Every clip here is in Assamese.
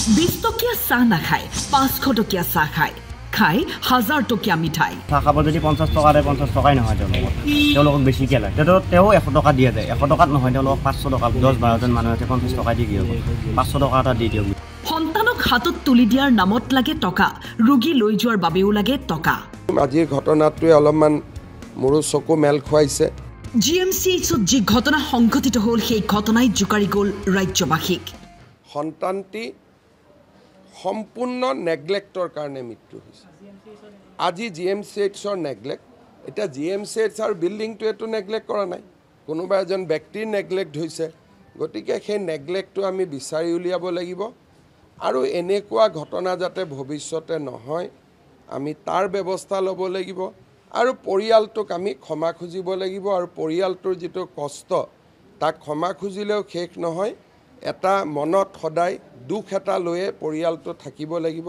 20 টকীয়া চাহ নাখায় 500 টকীয়া চাহ খায় খাই 1000 টকীয়া মিঠাই চাহ খাব যদি 50 টকাৰে 50 টকাই নহয় তেওঁলোকক বেছিকৈ লাগে তেওঁ 100 টকা দিয়া যায় 100 টকাত নহয় তেওঁলোকক 500 টকা 10-12 জন মানুহ আছে 50 টকা দি দিয়ক 500 টকা এটা দি দিয়ক সন্তানক হাতত তুলি দিয়াৰ নামত লাগে টকা ৰোগী লৈ যোৱাৰ বাবেও লাগে টকা আজিৰ ঘটনাটোৱে অলপমান মোৰো চকু মেল খুৱাইছে জিএমচিএইচত যি ঘটনা সংঘটিত হ'ল সেই ঘটনাই জোকাৰি গ'ল ৰাজ্যবাসীক সন্তানটি সম্পূৰ্ণ নেগলেক্টৰ কাৰণে মৃত্যু হৈছে আজি জিএমচিএইচৰ নেগলেক্ট এটা জিএমচিএইচৰ বিল্ডিংটোৱেতো নেগলেক্ট কৰা নাই কোনোবা এজন ব্যক্তিৰ নেগলেক্ট হৈছে গতিকে সেই নেগলেক্টটো আমি বিচাৰি উলিয়াব লাগিব আৰু এনেকুৱা ঘটনা যাতে ভৱিষ্যতে নহয় আমি তাৰ ব্যৱস্থা ল'ব লাগিব আৰু পৰিয়ালটোক আমি ক্ষমা খুজিব লাগিব আৰু পৰিয়ালটোৰ যিটো কষ্ট তাক ক্ষমা খুজিলেও শেষ নহয় এটা মনত সদায় দুখ এটা লৈয়ে পৰিয়ালটো থাকিব লাগিব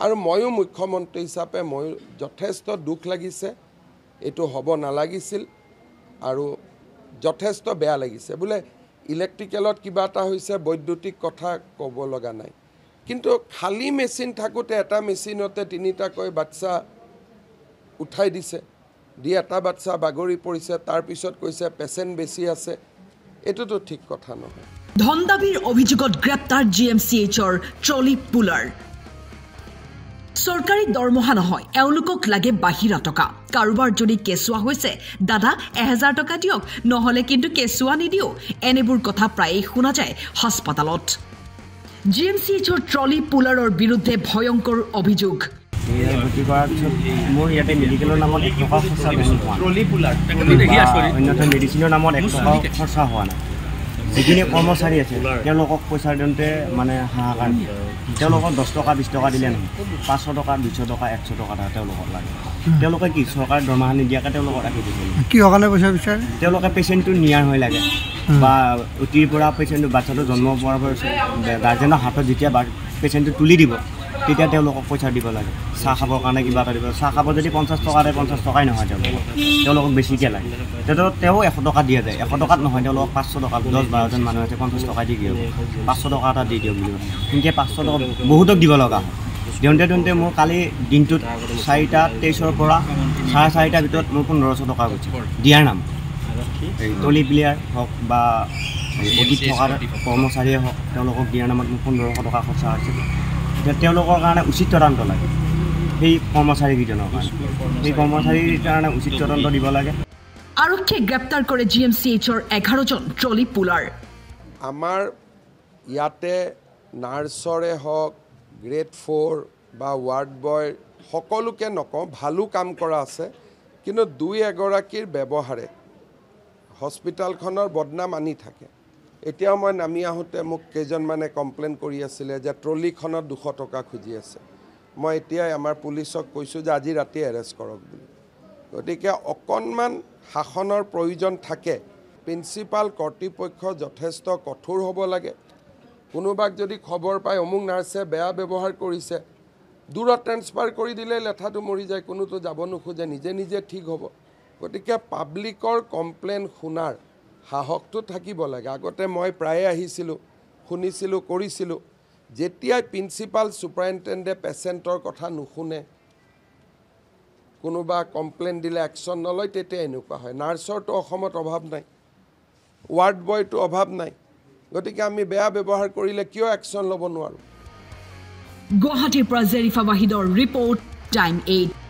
আৰু ময়ো মুখ্যমন্ত্ৰী হিচাপে মই যথেষ্ট দুখ লাগিছে এইটো হ'ব নালাগিছিল আৰু যথেষ্ট বেয়া লাগিছে বোলে ইলেক্ট্ৰিকেলত কিবা এটা হৈছে বৈদ্যুতিক কথা ক'ব লগা নাই কিন্তু খালী মেচিন থাকোঁতে এটা মেচিনতে 3টাকৈ বাচ্চা উঠাই দিছে দি এটা বাচ্চা বাগৰি পৰিছে তাৰপিছত কৈছে পেচেণ্ট বেছি আছে এইটোতো ঠিক কথা নহয় ধন দাবীৰ অভিযোগত গ্ৰেপ্তাৰ জিএমচিএইচৰ ট্ৰলি পুলাৰ চৰকাৰী দৰমহা নহয় এওঁলোকক লাগে বাহিৰা টকা কাৰোবাৰ যদি কেঁচুৱা হৈছে দাদা 1000 টকা দিয়ক নহলে কিন্তু কেঁচুৱা নিদিও এনেবোৰ কথা প্ৰায়ে শুনা যায় হাস্পাতালত জিএমচিএইচৰ ট্ৰলি পুলাৰৰ বিৰুদ্ধে ভয়ংকৰ অভিযোগ মোৰ ইয়াতে মেডিকেলৰ নামত 1 টকা খৰচা ট্ৰলি পুলাৰ অন্যথা মেডিচিনৰ নামত 1 টকা খৰচা হোৱা নাই যিখিনি কৰ্মচাৰী আছে তেওঁলোকক পইচা দিওঁতে মানে হাহাকাৰ তেওঁলোকক 10 টকা 20 টকা দিলে নহয় 500 টকা 200 টকা 100 টকা তেওঁলোকক লাগে তেওঁলোকে কি চৰকাৰে দৰমহা নিদিয়াকৈ তেওঁলোকক ৰাখি দিছে কি কাৰণে পইচা বিচাৰে তেওঁলোকে পেচেণ্টটো নিয়াৰ হৈ লাগে বা অতিৰ পৰা পেচেণ্টটো বাচ্চাটো জন্ম পোৱাৰ পৰা গাৰ্জেনৰ হাতত যেতিয়া পেচেণ্টটো তুলি দিব তেতিয়া তেওঁলোকক পইচা দিব লাগে চাহ খাবৰ কাৰণে কিবা এটা দিব চাহ খাব যদি 50 টকাৰে 50 টকাই নহয় তেওঁলোকক বেছিকৈ লাগে তেওঁ 100 টকা দিয়া যায় 100 টকাত নহয় তেওঁলোকক 500 টকা 10-12 জন মানুহ আছে 50 টকা দি দিয়ক 500 টকা এটা দি দিয়ক বুলি কিন্তু 500 টকা বহুতক দিব লগা হয় দিওঁতে মোৰ কালি দিনটোত 4:23 পৰা 4:30 ভিতৰত মোৰ 1500 টকা গৈছে দিয়াৰ নাম টলি প্লেয়াৰ হওক বা অডিট থকাৰ কৰ্মচাৰীয়ে হওক তেওঁলোকক দিয়াৰ নামত মোৰ 1500 টকা খৰচা হৈছে তেওঁলোকৰ কাৰণে উচিত তদন্ত লাগে সেই কৰ্মচাৰীকেইজনৰ কাৰণে সেই কৰ্মচাৰীৰ কাৰণে উচিত তদন্ত দিব লাগে আৰক্ষীয়ে গ্ৰেপ্তাৰ কৰে জিএমচিএইচৰ 11 জন ট্ৰলি পুলাৰ আমাৰ ইয়াতে নাৰ্ছৰে হওক গ্ৰেড 4 বা ৱাৰ্ড বয় সকলোকে নকওঁ ভালো কাম কৰা আছে কিন্তু 2-এগৰাকীৰ ব্যৱহাৰে হস্পিটেলখনৰ বদনাম আনি থাকে এতিয়াও মই নামি আহোঁতে মোক কেইজনমানে কমপ্লেইন কৰি আছিলে যে ট্ৰলিখনত 200 টকা খুজি আছে মই এতিয়াই আমাৰ পুলিচক কৈছোঁ যে আজি ৰাতি এৰেষ্ট কৰক বুলি গতিকে অকণমান শাসনৰ প্ৰয়োজন থাকে প্ৰিন্সিপাল কৰ্তৃপক্ষ যথেষ্ট কঠোৰ হ'ব লাগে কোনোবাক যদি খবৰ পায় অমুক নাৰ্ছে বেয়া ব্যৱহাৰ কৰিছে দূৰত ট্ৰেন্সফাৰ কৰি দিলে লেঠাটো মৰি যায় কোনোতো যাব নোখোজে নিজে নিজে ঠিক হ'ব গতিকে পাব্লিকৰ কমপ্লেইন শুনাৰ সাহসটো থাকিব লাগে আগতে মই প্ৰায়ে আহিছিলোঁ শুনিছিলোঁ কৰিছিলোঁ যেতিয়াই প্ৰিন্সিপাল ছুপাৰিণ্টেণ্ডে পেচেণ্টৰ কথা নুশুনে কোনোবা কমপ্লেইন দিলে একশ্যন নলয় তেতিয়া এনেকুৱা হয় নাৰ্ছৰটো অসমত অভাৱ নাই ৱাৰ্ড বয়টো অভাৱ নাই গতিকে আমি বেয়া ব্যৱহাৰ কৰিলে কিয় একশ্যন ল'ব নোৱাৰোঁ গুৱাহাটীৰ পৰা জেৰিফা ৱাহিদৰ ৰিপৰ্ট টাইম 8